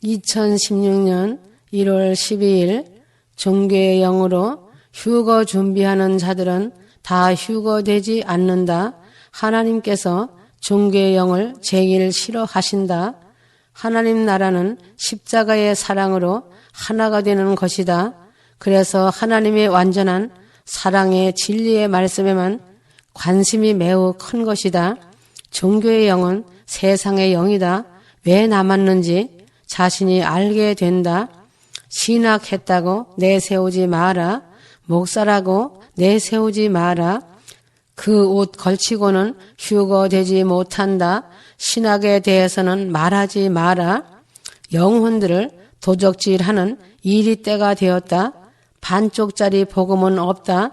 2016년 1월 12일 종교의 영으로 휴거 준비하는 자들은 다 휴거되지 않는다. 하나님께서 종교의 영을 제일 싫어하신다. 하나님 나라는 십자가의 사랑으로 하나가 되는 것이다. 그래서 하나님의 완전한 사랑의 진리의 말씀에만 관심이 매우 큰 것이다. 종교의 영은 세상의 영이다. 왜 남았는지 자신이 알게 된다. 신학했다고 내세우지 마라. 목사라고 내세우지 마라. 그 옷 걸치고는 휴거되지 못한다. 신학에 대해서는 말하지 마라. 영혼들을 도적질하는 이리 때가 되었다. 반쪽짜리 복음은 없다.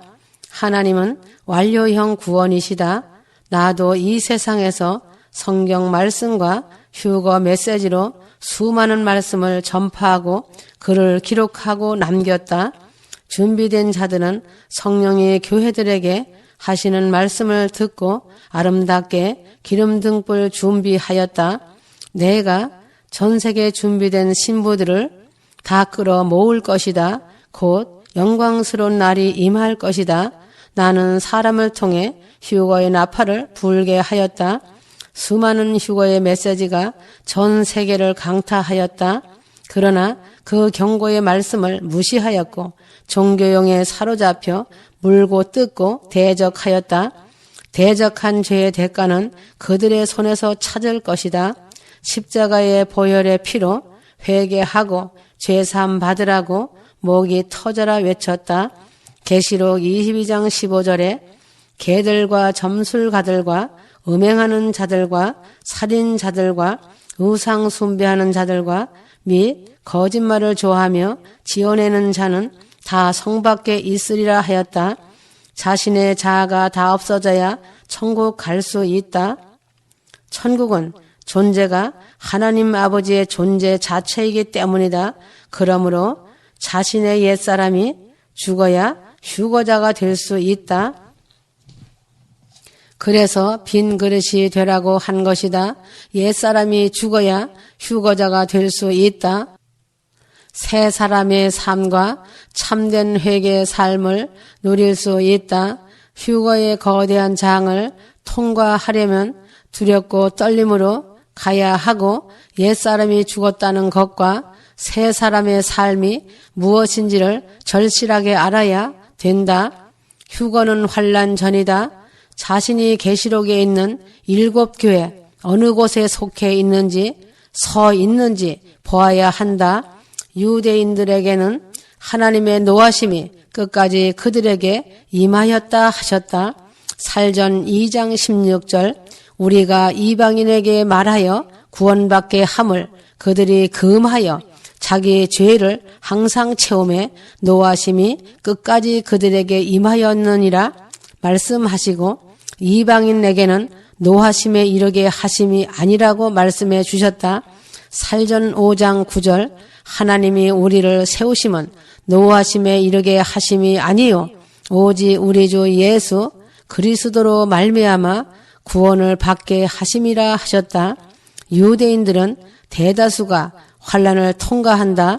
하나님은 완료형 구원이시다. 나도 이 세상에서 성경 말씀과 휴거 메시지로 수많은 말씀을 전파하고 글을 기록하고 남겼다. 준비된 자들은 성령이 교회들에게 하시는 말씀을 듣고 아름답게 기름 등불 준비하였다. 내가 전 세계 준비된 신부들을 다 끌어 모을 것이다. 곧 영광스러운 날이 임할 것이다. 나는 사람을 통해 휴거의 나팔을 불게 하였다. 수많은 휴거의 메시지가 전 세계를 강타하였다. 그러나 그 경고의 말씀을 무시하였고 종교용에 사로잡혀 물고 뜯고 대적하였다. 대적한 죄의 대가는 그들의 손에서 찾을 것이다. 십자가의 보혈의 피로 회개하고 죄사함 받으라고 목이 터져라 외쳤다. 계시록 22장 15절에 개들과 점술가들과 음행하는 자들과 살인자들과 우상 숭배하는 자들과 및 거짓말을 좋아하며 지어내는 자는 다 성 밖에 있으리라 하였다. 자신의 자아가 다 없어져야 천국 갈 수 있다. 천국은 존재가 하나님 아버지의 존재 자체이기 때문이다. 그러므로 자신의 옛사람이 죽어야 휴거자가 될 수 있다. 그래서 빈 그릇이 되라고 한 것이다. 옛사람이 죽어야 휴거자가 될 수 있다. 새 사람의 삶과 참된 회개의 삶을 누릴 수 있다. 휴거의 거대한 장을 통과하려면 두렵고 떨림으로 가야 하고 옛사람이 죽었다는 것과 새 사람의 삶이 무엇인지를 절실하게 알아야 된다. 휴거는 환난 전이다. 자신이 계시록에 있는 7교회 어느 곳에 속해 있는지 서 있는지 보아야 한다. 유대인들에게는 하나님의 노하심이 끝까지 그들에게 임하였다 하셨다. 살전 2장 16절 우리가 이방인에게 말하여 구원받게 함을 그들이 금하여 자기 죄를 항상 채우매 노하심이 끝까지 그들에게 임하였느니라 말씀하시고 이방인에게는 노하심에 이르게 하심이 아니라고 말씀해 주셨다. 살전 5장 9절 하나님이 우리를 세우심은 노하심에 이르게 하심이 아니요 오직 우리 주 예수 그리스도로 말미암아 구원을 받게 하심이라 하셨다. 유대인들은 대다수가 환난을 통과한다.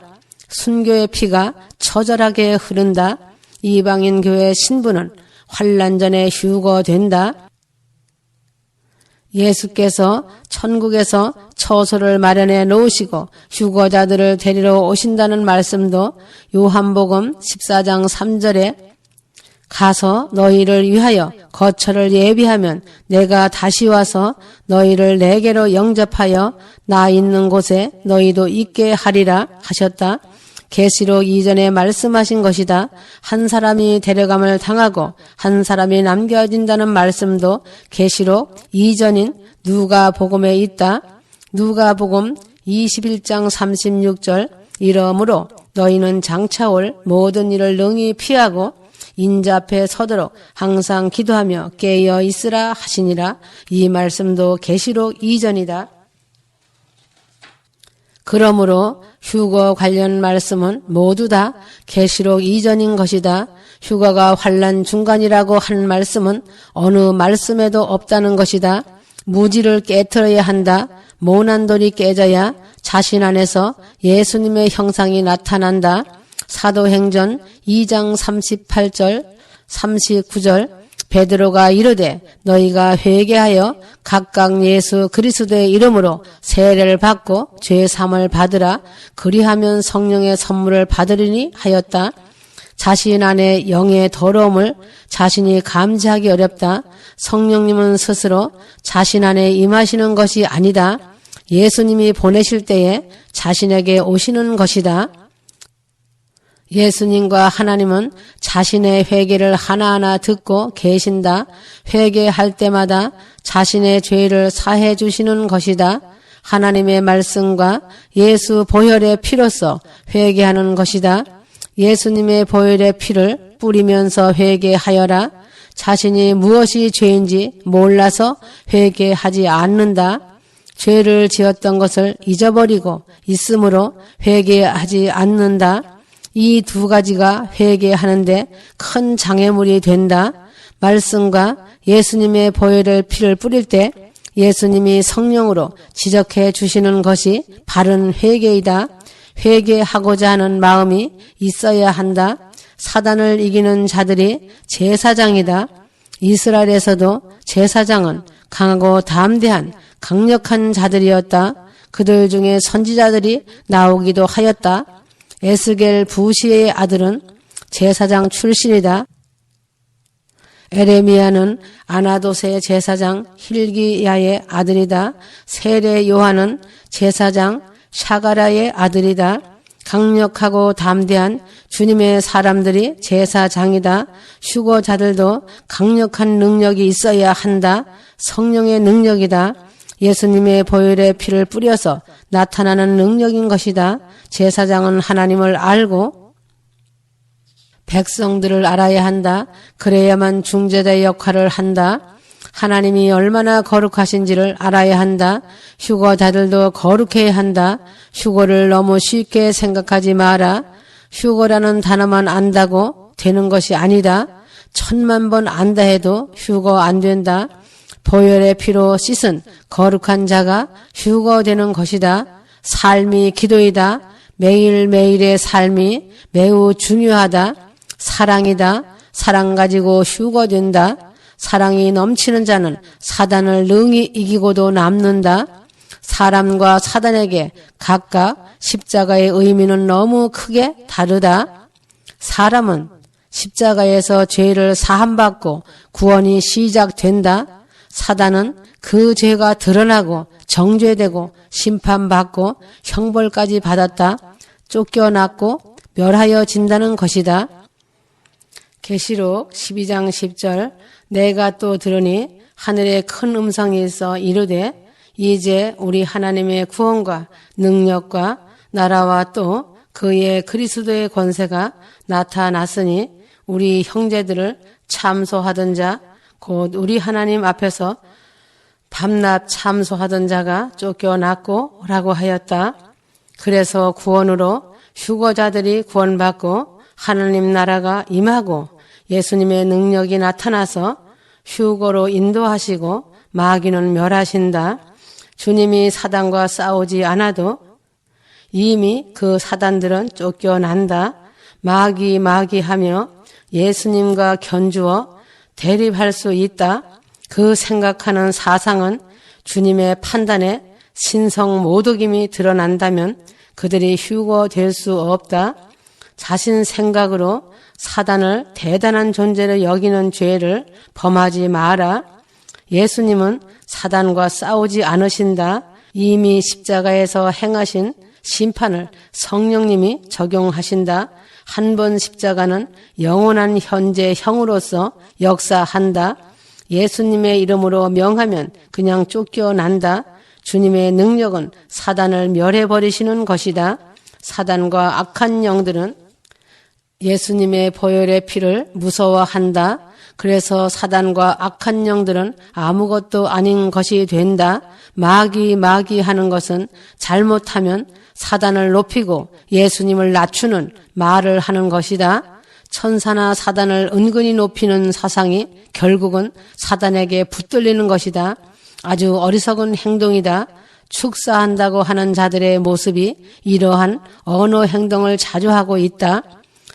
순교의 피가 처절하게 흐른다. 이방인 교회 신부는 환난 전에 휴거된다. 예수께서 천국에서 처소를 마련해 놓으시고 휴거자들을 데리러 오신다는 말씀도 요한복음 14장 3절에 가서 너희를 위하여 거처를 예비하면 내가 다시 와서 너희를 내게로 영접하여 나 있는 곳에 너희도 있게 하리라 하셨다. 계시록 이전에 말씀하신 것이다. 한 사람이 데려감을 당하고 한 사람이 남겨진다는 말씀도 계시록 이전인 누가복음에 있다. 누가복음 21장 36절 이러므로 너희는 장차 올 모든 일을 능히 피하고 인자 앞에 서도록 항상 기도하며 깨어 있으라 하시니라. 이 말씀도 계시록 이전이다. 그러므로 휴거 관련 말씀은 모두 다 계시록 이전인 것이다. 휴거가 환난 중간이라고 한 말씀은 어느 말씀에도 없다는 것이다. 무지를 깨트려야 한다. 모난 돌이 깨져야 자신 안에서 예수님의 형상이 나타난다. 사도행전 2장 38절 39절 베드로가 이르되 너희가 회개하여 각각 예수 그리스도의 이름으로 세례를 받고 죄 사함을 받으라. 그리하면 성령의 선물을 받으리니 하였다. 자신 안에 영의 더러움을 자신이 감지하기 어렵다. 성령님은 스스로 자신 안에 임하시는 것이 아니다. 예수님이 보내실 때에 자신에게 오시는 것이다. 예수님과 하나님은 자신의 회개를 하나하나 듣고 계신다. 회개할 때마다 자신의 죄를 사해 주시는 것이다. 하나님의 말씀과 예수 보혈의 피로써 회개하는 것이다. 예수님의 보혈의 피를 뿌리면서 회개하여라. 자신이 무엇이 죄인지 몰라서 회개하지 않는다. 죄를 지었던 것을 잊어버리고 있으므로 회개하지 않는다. 이 두 가지가 회개하는데 큰 장애물이 된다. 말씀과 예수님의 보혈의 피를 뿌릴 때 예수님이 성령으로 지적해 주시는 것이 바른 회개이다. 회개하고자 하는 마음이 있어야 한다. 사단을 이기는 자들이 제사장이다. 이스라엘에서도 제사장은 강하고 담대한 강력한 자들이었다. 그들 중에 선지자들이 나오기도 하였다. 에스겔 부시의 아들은 제사장 출신이다. 에레미야는 아나도스의 제사장 hil기야의 아들이다. 세례 요한은 제사장 샤가랴의 아들이다. 강력하고 담대한 주님의 사람들이 제사장이다. 휴거자들도 강력한 능력이 있어야 한다. 성령의 능력이다. 예수님의 보혈의 피를 뿌려서 나타나는 능력인 것이다. 제사장은 하나님을 알고 백성들을 알아야 한다. 그래야만 중재자의 역할을 한다. 하나님이 얼마나 거룩하신지를 알아야 한다. 휴거자들도 거룩해야 한다. 휴거를 너무 쉽게 생각하지 마라. 휴거라는 단어만 안다고 되는 것이 아니다. 1000만 번 안다 해도 휴거 안 된다. 보혈의 피로 씻은 거룩한 자가 휴거되는 것이다. 삶이 기도이다. 매일매일의 삶이 매우 중요하다. 사랑이다. 사랑 가지고 휴거된다. 사랑이 넘치는 자는 사단을 능히 이기고도 남는다. 사람과 사단에게 각각 십자가의 의미는 너무 크게 다르다. 사람은 십자가에서 죄를 사함받고 구원이 시작된다. 사단은 그 죄가 드러나고 정죄되고 심판받고 형벌까지 받았다. 쫓겨났고 멸하여진다는 것이다. 계시록 12장 10절 내가 또 들으니 하늘에 큰 음성이 있어 이르되 이제 우리 하나님의 구원과 능력과 나라와 또 그의 그리스도의 권세가 나타났으니 우리 형제들을 참소하던 자 곧 우리 하나님 앞에서 밤낮 참소하던 자가 쫓겨났고 라고 하였다. 그래서 구원으로 휴거자들이 구원받고 하나님 나라가 임하고 예수님의 능력이 나타나서 휴거로 인도하시고 마귀는 멸하신다. 주님이 사단과 싸우지 않아도 이미 그 사단들은 쫓겨난다. 마귀하며 예수님과 견주어 대립할 수 있다. 그 생각하는 사상은 주님의 판단에 신성 모독임이 드러난다면 그들이 휴거될 수 없다. 자신 생각으로 사단을 대단한 존재로 여기는 죄를 범하지 마라. 예수님은 사단과 싸우지 않으신다. 이미 십자가에서 행하신 심판을 성령님이 적용하신다. 한 번 십자가는 영원한 현재형으로서 역사한다. 예수님의 이름으로 명하면 그냥 쫓겨난다. 주님의 능력은 사단을 멸해버리시는 것이다. 사단과 악한 영들은 예수님의 보혈의 피를 무서워한다. 그래서 사단과 악한 영들은 아무것도 아닌 것이 된다. 마귀하는 것은 잘못하면 사단을 높이고 예수님을 낮추는 말을 하는 것이다. 천사나 사단을 은근히 높이는 사상이 결국은 사단에게 붙들리는 것이다. 아주 어리석은 행동이다. 축사한다고 하는 자들의 모습이 이러한 언어 행동을 자주 하고 있다.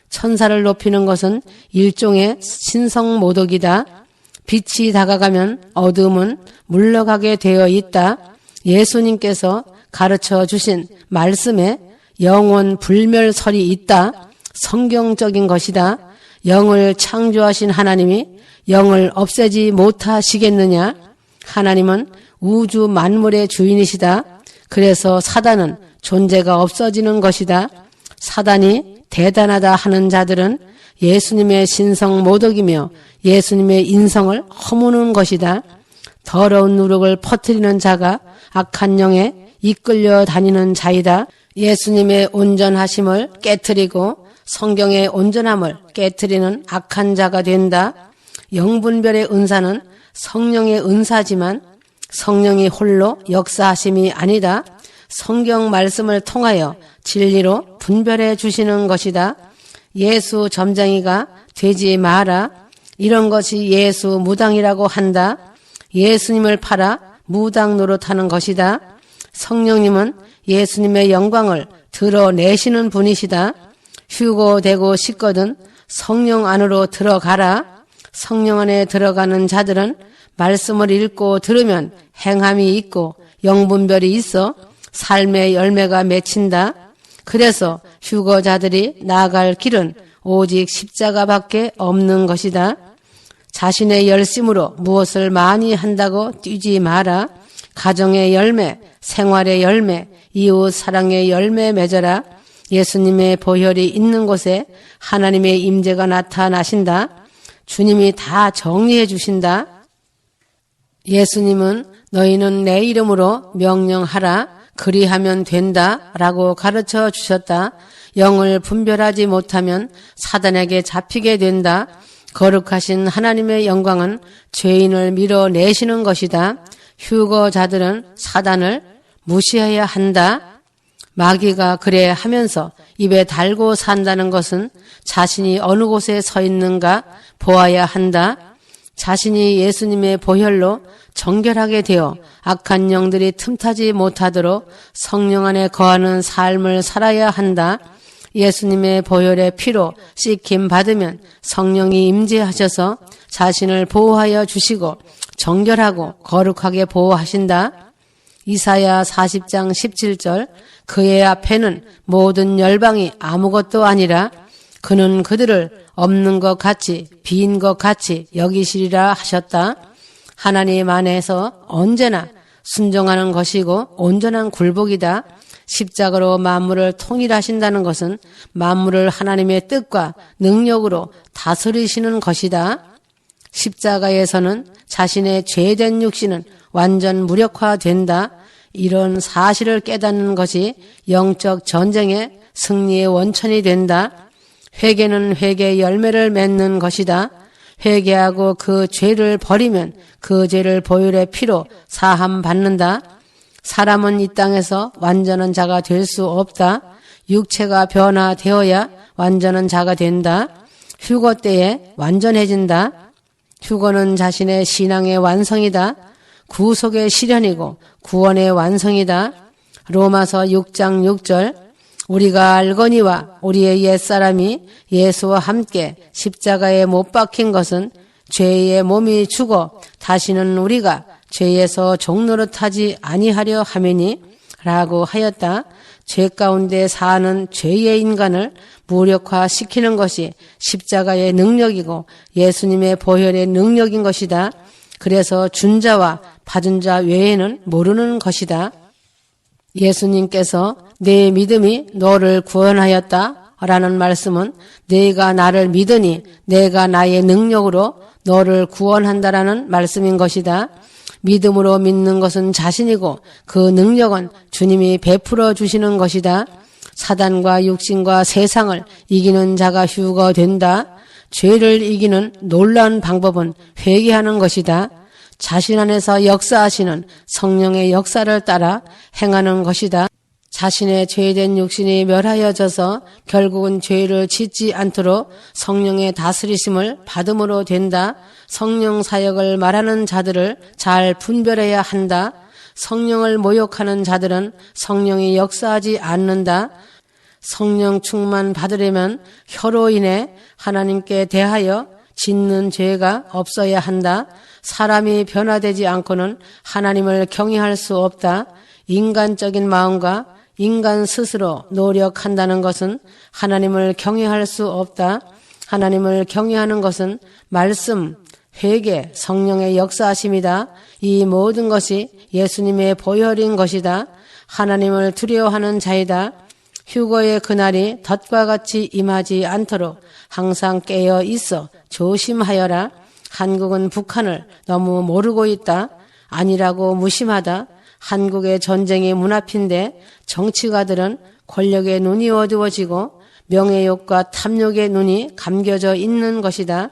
천사를 높이는 것은 일종의 신성모독이다. 빛이 다가가면 어둠은 물러가게 되어 있다. 예수님께서 가르쳐 주신 말씀에 영원 불멸설이 있다. 성경적인 것이다. 영을 창조하신 하나님이 영을 없애지 못하시겠느냐? 하나님은 우주 만물의 주인이시다. 그래서 사단은 존재가 없어지는 것이다. 사단이 대단하다 하는 자들은 예수님의 신성 모독이며 예수님의 인성을 허무는 것이다. 더러운 누룩을 퍼뜨리는 자가 악한 영에 이끌려 다니는 자이다. 예수님의 온전하심을 깨트리고 성경의 온전함을 깨트리는 악한 자가 된다. 영분별의 은사는 성령의 은사지만 성령이 홀로 역사하심이 아니다. 성경 말씀을 통하여 진리로 분별해 주시는 것이다. 예수 점쟁이가 되지 마라. 이런 것이 예수 무당이라고 한다. 예수님을 팔아 무당 노릇하는 것이다. 성령님은 예수님의 영광을 드러내시는 분이시다. 휴거되고 싶거든 성령 안으로 들어가라. 성령 안에 들어가는 자들은 말씀을 읽고 들으면 행함이 있고 영분별이 있어 삶의 열매가 맺힌다. 그래서 휴거자들이 나아갈 길은 오직 십자가밖에 없는 것이다. 자신의 열심으로 무엇을 많이 한다고 뛰지 마라. 가정의 열매, 생활의 열매, 이웃 사랑의 열매 맺어라. 예수님의 보혈이 있는 곳에 하나님의 임재가 나타나신다. 주님이 다 정리해 주신다. 예수님은 너희는 내 이름으로 명령하라. 그리하면 된다. 라고 가르쳐 주셨다. 영을 분별하지 못하면 사단에게 잡히게 된다. 거룩하신 하나님의 영광은 죄인을 밀어내시는 것이다. 휴거자들은 사단을 무시해야 한다. 마귀가 그래 하면서 입에 달고 산다는 것은 자신이 어느 곳에 서 있는가 보아야 한다. 자신이 예수님의 보혈로 정결하게 되어 악한 영들이 틈타지 못하도록 성령 안에 거하는 삶을 살아야 한다. 예수님의 보혈의 피로 씻김 받으면 성령이 임재하셔서 자신을 보호하여 주시고 정결하고 거룩하게 보호하신다. 이사야 40장 17절 그의 앞에는 모든 열방이 아무것도 아니라 그는 그들을 없는 것 같이 빈 것 같이 여기시리라 하셨다. 하나님 안에서 언제나 순종하는 것이고 온전한 굴복이다. 십자가로 만물을 통일하신다는 것은 만물을 하나님의 뜻과 능력으로 다스리시는 것이다. 십자가에서는 자신의 죄된 육신은 완전 무력화된다. 이런 사실을 깨닫는 것이 영적 전쟁의 승리의 원천이 된다. 회개는 회개의 열매를 맺는 것이다. 회개하고 그 죄를 버리면 그 죄를 보혈의 피로 사함 받는다. 사람은 이 땅에서 완전한 자가 될 수 없다. 육체가 변화되어야 완전한 자가 된다. 휴거 때에 완전해진다. 휴거는 자신의 신앙의 완성이다. 구속의 실현이고 구원의 완성이다. 로마서 6장 6절 우리가 알거니와 우리의 옛사람이 예수와 함께 십자가에 못 박힌 것은 죄의 몸이 죽어 다시는 우리가 죄에서 종노릇하지 아니하려 함이니 라고 하였다. 죄 가운데 사는 죄의 인간을 무력화시키는 것이 십자가의 능력이고 예수님의 보혈의 능력인 것이다. 그래서 준 자와 받은 자 외에는 모르는 것이다. 예수님께서 내 믿음이 너를 구원하였다 라는 말씀은 내가 나를 믿으니 내가 나의 능력으로 너를 구원한다라는 말씀인 것이다. 믿음으로 믿는 것은 자신이고 그 능력은 주님이 베풀어 주시는 것이다. 사단과 육신과 세상을 이기는 자가 휴거된다. 죄를 이기는 놀라운 방법은 회개하는 것이다. 자신 안에서 역사하시는 성령의 역사를 따라 행하는 것이다. 자신의 죄된 육신이 멸하여져서 결국은 죄를 짓지 않도록 성령의 다스리심을 받음으로 된다. 성령 사역을 말하는 자들을 잘 분별해야 한다. 성령을 모욕하는 자들은 성령이 역사하지 않는다. 성령 충만 받으려면 혀로 인해 하나님께 대하여 짓는 죄가 없어야 한다. 사람이 변화되지 않고는 하나님을 경외할 수 없다. 인간적인 마음과 인간 스스로 노력한다는 것은 하나님을 경외할 수 없다. 하나님을 경외하는 것은 말씀, 회개, 성령의 역사하심이다. 이 모든 것이 예수님의 보혈인 것이다. 하나님을 두려워하는 자이다. 휴거의 그날이 덫과 같이 임하지 않도록 항상 깨어 있어 조심하여라. 한국은 북한을 너무 모르고 있다. 아니라고 무심하다. 한국의 전쟁이 문 앞인데 정치가들은 권력의 눈이 어두워지고 명예욕과 탐욕의 눈이 감겨져 있는 것이다.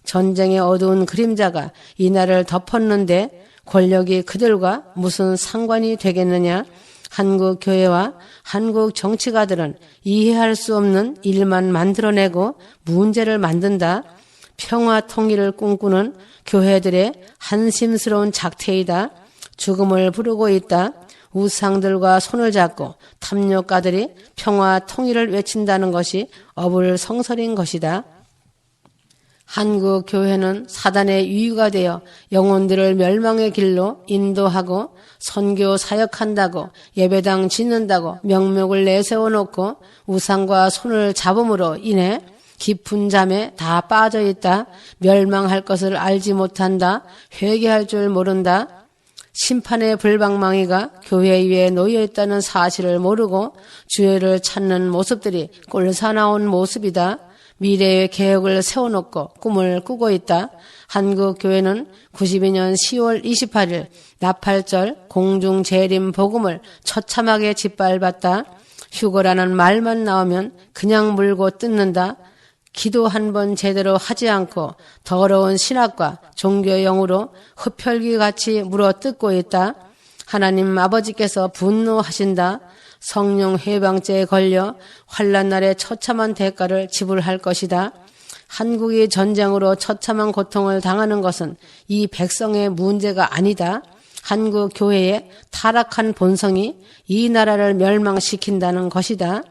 전쟁의 어두운 그림자가 이 나라를 덮었는데 권력이 그들과 무슨 상관이 되겠느냐. 한국 교회와 한국 정치가들은 이해할 수 없는 일만 만들어내고 문제를 만든다. 평화 통일을 꿈꾸는 교회들의 한심스러운 작태이다. 죽음을 부르고 있다. 우상들과 손을 잡고 탐욕가들이 평화 통일을 외친다는 것이 어불성설인 것이다. 한국 교회는 사단의 유의가 되어 영혼들을 멸망의 길로 인도하고 선교 사역한다고 예배당 짓는다고 명목을 내세워놓고 우상과 손을 잡음으로 인해 깊은 잠에 다 빠져 있다. 멸망할 것을 알지 못한다. 회개할 줄 모른다. 심판의 불방망이가 교회 위에 놓여 있다는 사실을 모르고 주의를 찾는 모습들이 꼴사나운 모습이다. 미래의 계획을 세워놓고 꿈을 꾸고 있다. 한국 교회는 92년 10월 28일 나팔절 공중재림 복음을 처참하게 짓밟았다. 휴거라는 말만 나오면 그냥 물고 뜯는다. 기도 한 번 제대로 하지 않고 더러운 신학과 종교용으로 흡혈귀같이 물어뜯고 있다. 하나님 아버지께서 분노하신다. 성령 해방죄에 걸려 환난날에 처참한 대가를 지불할 것이다. 한국이 전쟁으로 처참한 고통을 당하는 것은 이 백성의 문제가 아니다. 한국 교회의 타락한 본성이 이 나라를 멸망시킨다는 것이다.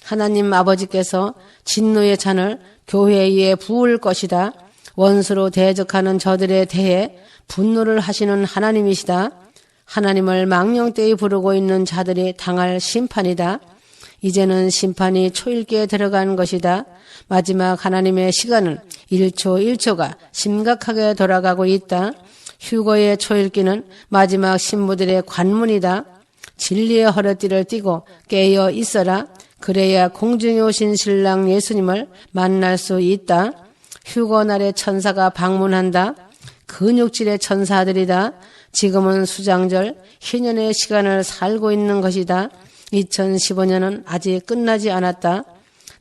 하나님 아버지께서 진노의 잔을 교회 위에 부을 것이다. 원수로 대적하는 저들에 대해 분노를 하시는 하나님이시다. 하나님을 망령되이 부르고 있는 자들이 당할 심판이다. 이제는 심판이 초일기에 들어간 것이다. 마지막 하나님의 시간은 1초 1초가 심각하게 돌아가고 있다. 휴거의 초일기는 마지막 신부들의 관문이다. 진리의 허리띠를 띠고 깨어 있어라. 그래야 공중에 오신 신랑 예수님을 만날 수 있다. 휴거날에 천사가 방문한다. 근육질의 천사들이다. 지금은 수장절 희년의 시간을 살고 있는 것이다. 2015년은 아직 끝나지 않았다.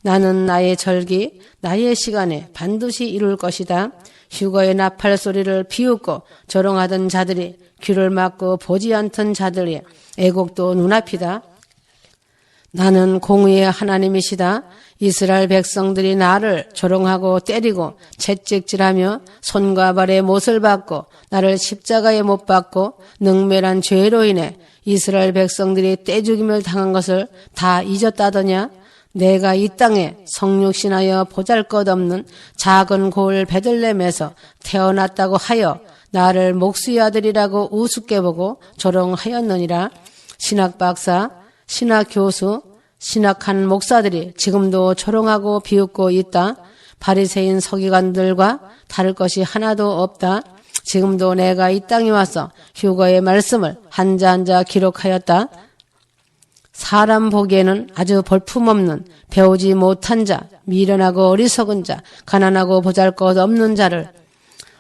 나는 나의 절기, 나의 시간에 반드시 이룰 것이다. 휴거의 나팔 소리를 비웃고 조롱하던 자들이 귀를 막고 보지 않던 자들의 애곡도 눈앞이다. 나는 공의의 하나님이시다. 이스라엘 백성들이 나를 조롱하고 때리고 채찍질하며 손과 발에 못을 박고 나를 십자가에 못 박고 능멸한 죄로 인해 이스라엘 백성들이 떼죽임을 당한 것을 다 잊었다더냐. 내가 이 땅에 성육신하여 보잘것없는 작은 고을 베들레헴에서 태어났다고 하여 나를 목수의 아들이라고 우습게 보고 조롱하였느니라. 신학박사, 신학교수, 신학한 목사들이 지금도 조롱하고 비웃고 있다. 바리새인 서기관들과 다를 것이 하나도 없다. 지금도 내가 이 땅에 와서 휴거의 말씀을 한자 한자 기록하였다. 사람 보기에는 아주 볼품없는 배우지 못한 자, 미련하고 어리석은 자, 가난하고 보잘것없는 자를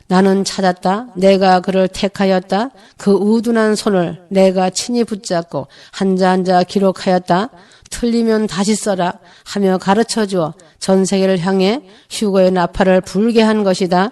나는 찾았다. 내가 그를 택하였다. 그 우둔한 손을 내가 친히 붙잡고 한자 한자 기록하였다. 틀리면 다시 써라 하며 가르쳐주어 전 세계를 향해 휴거의 나팔을 불게 한 것이다.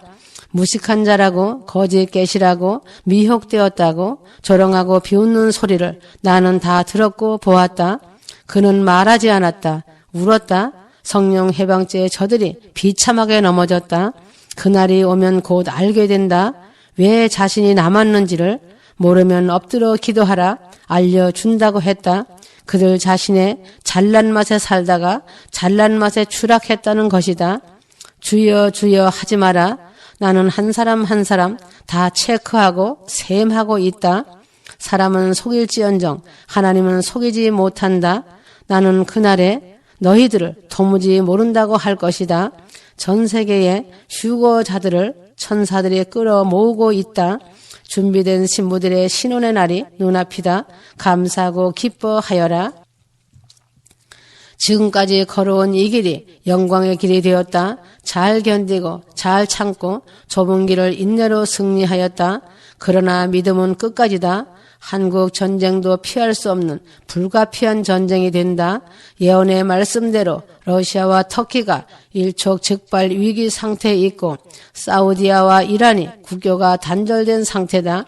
무식한 자라고 거짓 계시라고 미혹되었다고 조롱하고 비웃는 소리를 나는 다 들었고 보았다. 그는 말하지 않았다. 울었다. 성령 해방죄의 저들이 비참하게 넘어졌다. 그날이 오면 곧 알게 된다. 왜 자신이 남았는지를 모르면 엎드려 기도하라 알려준다고 했다. 그들 자신의 잘난 맛에 살다가 잘난 맛에 추락했다는 것이다. 주여 주여 하지 마라. 나는 한 사람 한 사람 다 체크하고 셈하고 있다. 사람은 속일지언정 하나님은 속이지 못한다. 나는 그날에 너희들을 도무지 모른다고 할 것이다. 전 세계의 휴거자들을 천사들이 끌어모으고 있다. 준비된 신부들의 신혼의 날이 눈앞이다. 감사하고 기뻐하여라. 지금까지 걸어온 이 길이 영광의 길이 되었다. 잘 견디고 잘 참고 좁은 길을 인내로 승리하였다. 그러나 믿음은 끝까지다. 한국 전쟁도 피할 수 없는 불가피한 전쟁이 된다. 예언의 말씀대로 러시아와 터키가 일촉즉발 위기 상태에 있고 사우디아와 이란이 국교가 단절된 상태다.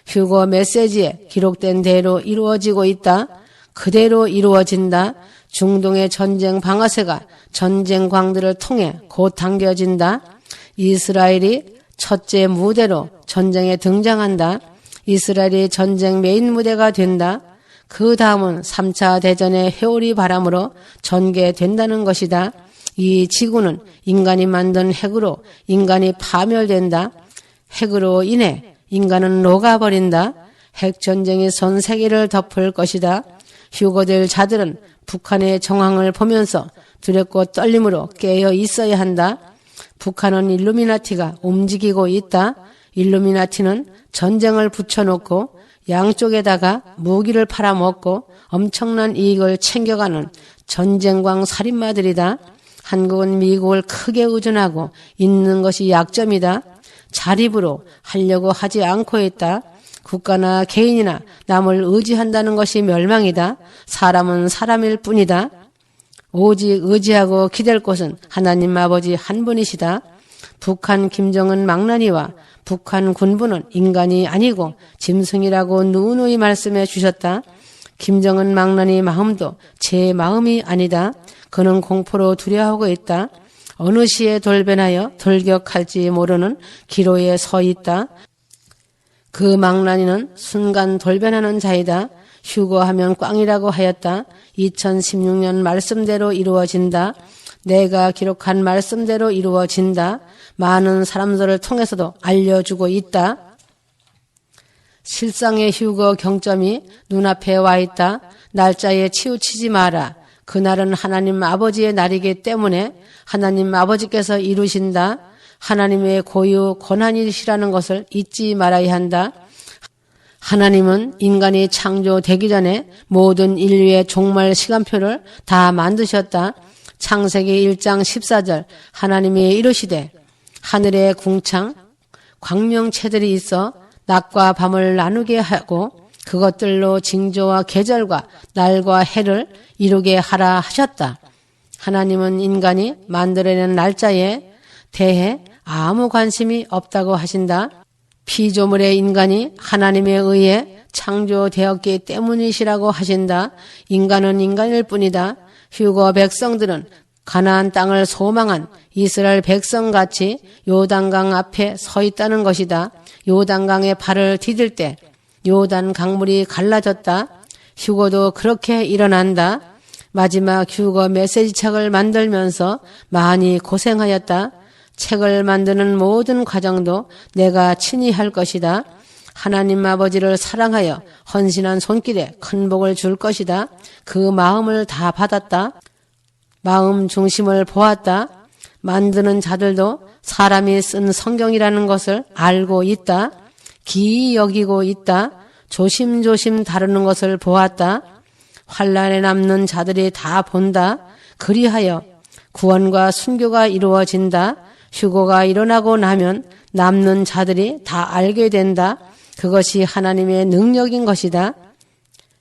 휴거 메시지에 기록된 대로 이루어지고 있다. 그대로 이루어진다. 중동의 전쟁 방아쇠가 전쟁 광들을 통해 곧 당겨진다. 이스라엘이 첫째 무대로 전쟁에 등장한다. 이스라엘이 전쟁 메인 무대가 된다. 그 다음은 3차 대전의 회오리 바람으로 전개된다는 것이다. 이 지구는 인간이 만든 핵으로 인간이 파멸된다. 핵으로 인해 인간은 녹아버린다. 핵전쟁이 전 세계를 덮을 것이다. 휴거될 자들은 북한의 정황을 보면서 두렵고 떨림으로 깨어 있어야 한다. 북한은 일루미나티가 움직이고 있다. 일루미나티는 전쟁을 붙여놓고 양쪽에다가 무기를 팔아먹고 엄청난 이익을 챙겨가는 전쟁광 살인마들이다. 한국은 미국을 크게 의존하고 있는 것이 약점이다. 자립으로 하려고 하지 않고 있다. 국가나 개인이나 남을 의지한다는 것이 멸망이다. 사람은 사람일 뿐이다. 오직 의지하고 기댈 곳은 하나님 아버지 한 분이시다. 북한 김정은 망나니와 북한 군부는 인간이 아니고 짐승이라고 누누이 말씀해 주셨다. 김정은 망나니 마음도 제 마음이 아니다. 그는 공포로 두려워하고 있다. 어느 시에 돌변하여 돌격할지 모르는 기로에 서 있다. 그 망나니는 순간 돌변하는 자이다. 휴거하면 꽝이라고 하였다. 2016년 말씀대로 이루어진다. 내가 기록한 말씀대로 이루어진다. 많은 사람들을 통해서도 알려주고 있다. 실상의 휴거 경점이 눈앞에 와 있다. 날짜에 치우치지 마라. 그날은 하나님 아버지의 날이기 때문에 하나님 아버지께서 이루신다. 하나님의 고유 권한이시라는 것을 잊지 말아야 한다. 하나님은 인간이 창조되기 전에 모든 인류의 종말 시간표를 다 만드셨다. 창세기 1장 14절 하나님이 이르시되 하늘에 궁창 광명체들이 있어 낮과 밤을 나누게 하고 그것들로 징조와 계절과 날과 해를 이루게 하라 하셨다. 하나님은 인간이 만들어낸 날짜에 대해 아무 관심이 없다고 하신다. 피조물의 인간이 하나님에 의해 창조되었기 때문이시라고 하신다. 인간은 인간일 뿐이다. 휴거 백성들은 가나안 땅을 소망한 이스라엘 백성같이 요단강 앞에 서 있다는 것이다. 요단강에 발을 디딜 때 요단 강물이 갈라졌다. 휴거도 그렇게 일어난다. 마지막 휴거 메시지 책을 만들면서 많이 고생하였다. 책을 만드는 모든 과정도 내가 친히 할 것이다. 하나님 아버지를 사랑하여 헌신한 손길에 큰 복을 줄 것이다. 그 마음을 다 받았다. 마음 중심을 보았다. 만드는 자들도 사람이 쓴 성경이라는 것을 알고 있다. 기이 여기고 있다. 조심조심 다루는 것을 보았다. 환란에 남는 자들이 다 본다. 그리하여 구원과 순교가 이루어진다. 휴거가 일어나고 나면 남는 자들이 다 알게 된다. 그것이 하나님의 능력인 것이다.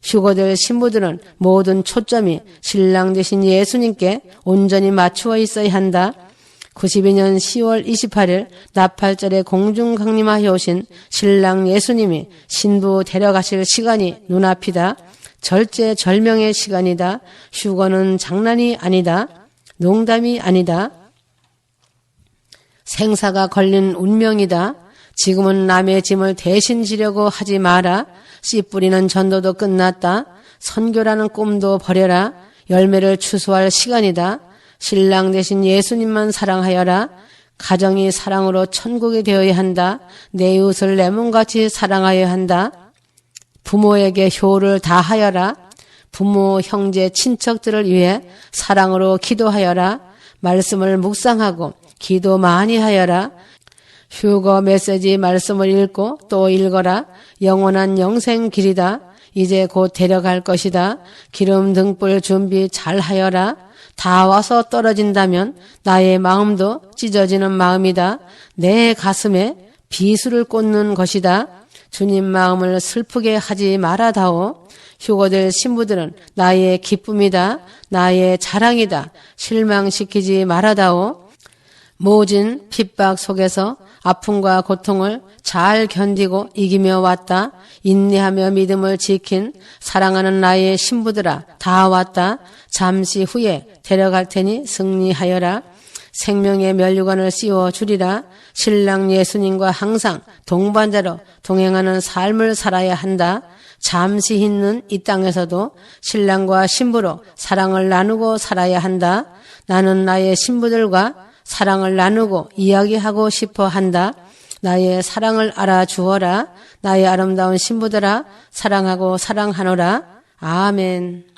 휴거될 신부들은 모든 초점이 신랑 되신 예수님께 온전히 맞추어 있어야 한다. 92년 10월 28일 나팔절에 공중 강림하여 오신 신랑 예수님이 신부 데려가실 시간이 눈앞이다. 절제절명의 시간이다. 휴거는 장난이 아니다. 농담이 아니다. 생사가 걸린 운명이다. 지금은 남의 짐을 대신 지려고 하지 마라. 씨 뿌리는 전도도 끝났다. 선교라는 꿈도 버려라. 열매를 추수할 시간이다. 신랑 대신 예수님만 사랑하여라. 가정이 사랑으로 천국이 되어야 한다. 내 이웃을 내 몸같이 사랑하여야 한다. 부모에게 효를 다하여라. 부모, 형제, 친척들을 위해 사랑으로 기도하여라. 말씀을 묵상하고 기도 많이 하여라. 휴거 메시지 말씀을 읽고 또 읽어라. 영원한 영생 길이다. 이제 곧 데려갈 것이다. 기름 등불 준비 잘 하여라. 다 와서 떨어진다면 나의 마음도 찢어지는 마음이다. 내 가슴에 비수를 꽂는 것이다. 주님 마음을 슬프게 하지 말아다오. 휴거될 신부들은 나의 기쁨이다. 나의 자랑이다. 실망시키지 말아다오. 모진 핍박 속에서 아픔과 고통을 잘 견디고 이기며 왔다. 인내하며 믿음을 지킨 사랑하는 나의 신부들아, 다 왔다. 잠시 후에 데려갈 테니 승리하여라. 생명의 면류관을 씌워 주리라. 신랑 예수님과 항상 동반자로 동행하는 삶을 살아야 한다. 잠시 있는 이 땅에서도 신랑과 신부로 사랑을 나누고 살아야 한다. 나는 나의 신부들과 사랑을 나누고 이야기하고 싶어 한다. 나의 사랑을 알아주어라. 나의 아름다운 신부들아, 사랑하고 사랑하노라. 아멘.